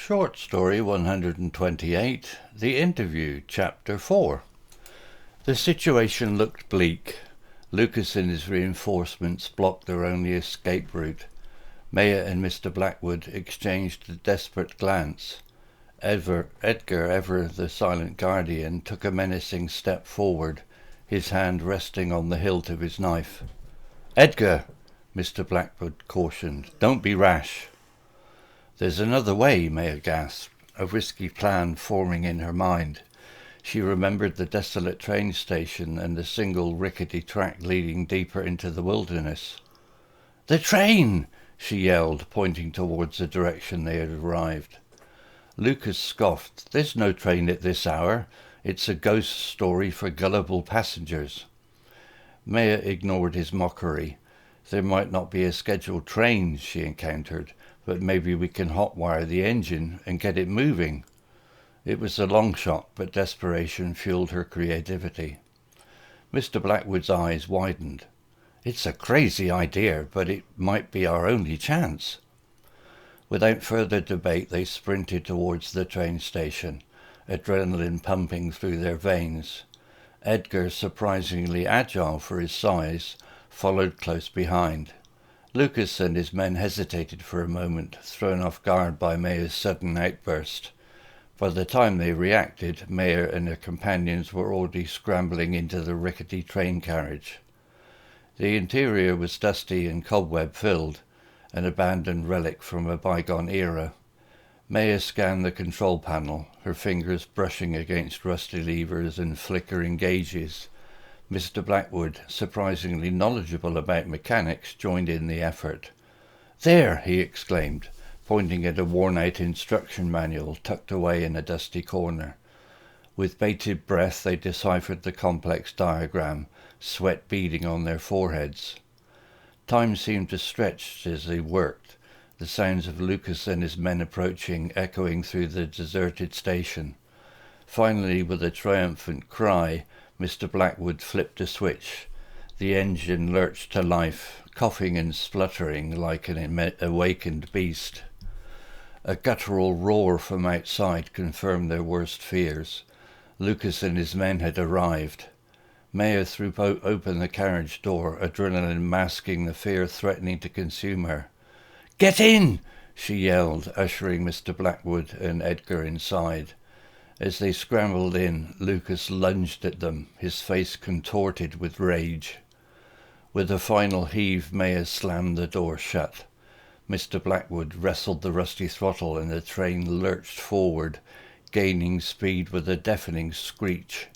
Short story 128, The Interview, Chapter 4. The situation looked bleak. Lucas and his reinforcements blocked their only escape route. Maya and Mr. Blackwood exchanged a desperate glance. Edgar, ever the silent guardian, took a menacing step forward, his hand resting on the hilt of his knife. "Edgar," Mr. Blackwood cautioned, "don't be rash." "There's another way," Maya gasped, a risky plan forming in her mind. She remembered the desolate train station and the single rickety track leading deeper into the wilderness. "The train!" she yelled, pointing towards the direction they had arrived. Lucas scoffed. "There's no train at this hour. It's a ghost story for gullible passengers." Maya ignored his mockery. "There might not be a scheduled train," she encountered, "but maybe we can hotwire the engine and get it moving." It was a long shot, but desperation fueled her creativity. Mr. Blackwood's eyes widened. "It's a crazy idea, but it might be our only chance." Without further debate, they sprinted towards the train station, adrenaline pumping through their veins. Edgar, surprisingly agile for his size, followed close behind. Lucas and his men hesitated for a moment, thrown off guard by Maya's sudden outburst. By the time they reacted, Maya and her companions were already scrambling into the rickety train carriage. The interior was dusty and cobweb-filled, an abandoned relic from a bygone era. Maya scanned the control panel, her fingers brushing against rusty levers and flickering gauges. Mr. Blackwood, surprisingly knowledgeable about mechanics, joined in the effort. "There!" he exclaimed, pointing at a worn-out instruction manual tucked away in a dusty corner. With bated breath they deciphered the complex diagram, sweat beading on their foreheads. Time seemed to stretch as they worked, the sounds of Lucas and his men approaching echoing through the deserted station. Finally, with a triumphant cry, Mr. Blackwood flipped a switch. The engine lurched to life, coughing and spluttering like an awakened beast. A guttural roar from outside confirmed their worst fears. Lucas and his men had arrived. Maya threw open the carriage door, adrenaline masking the fear threatening to consume her. "Get in!" she yelled, ushering Mr. Blackwood and Edgar inside. As they scrambled in, Lucas lunged at them, his face contorted with rage. With a final heave, Maya slammed the door shut. Mr. Blackwood wrestled the rusty throttle and the train lurched forward, gaining speed with a deafening screech.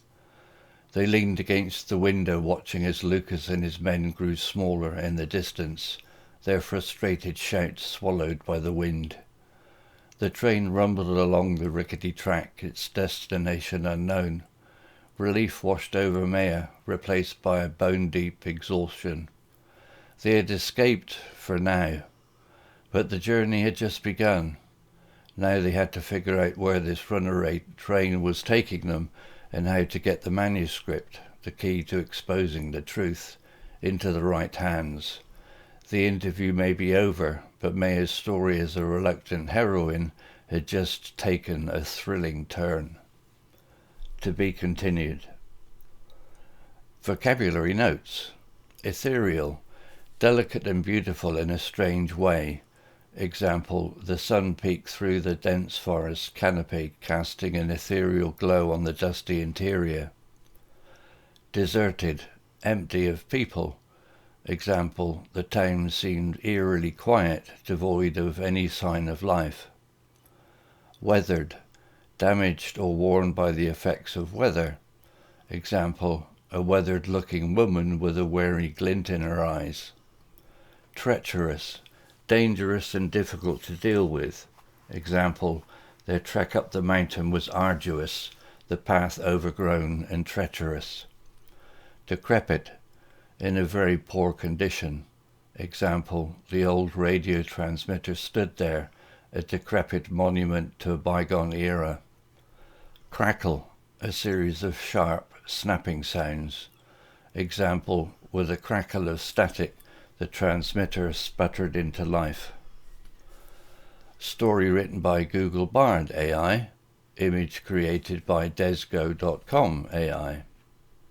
They leaned against the window, watching as Lucas and his men grew smaller in the distance, their frustrated shouts swallowed by the wind. The train rumbled along the rickety track, its destination unknown. Relief washed over Maya, replaced by a bone-deep exhaustion. They had escaped for now, but the journey had just begun. Now they had to figure out where this runaway train was taking them and how to get the manuscript, the key to exposing the truth, into the right hands. The interview may be over, but Maya's story as a reluctant heroine had just taken a thrilling turn. To be continued. Vocabulary notes. Ethereal, delicate and beautiful in a strange way. Example, the sun peeked through the dense forest canopy, casting an ethereal glow on the dusty interior. Deserted, empty of people. Example, the town seemed eerily quiet, devoid of any sign of life. Weathered, damaged or worn by the effects of weather. Example, a weathered-looking woman with a wary glint in her eyes. Treacherous, dangerous and difficult to deal with. Example, their trek up the mountain was arduous, the path overgrown and treacherous. Decrepit, in a very poor condition. Example, the old radio transmitter stood there, a decrepit monument to a bygone era. Crackle, a series of sharp, snapping sounds. Example, with a crackle of static, the transmitter sputtered into life. Story written by Google Bard AI. Image created by desgo.com AI.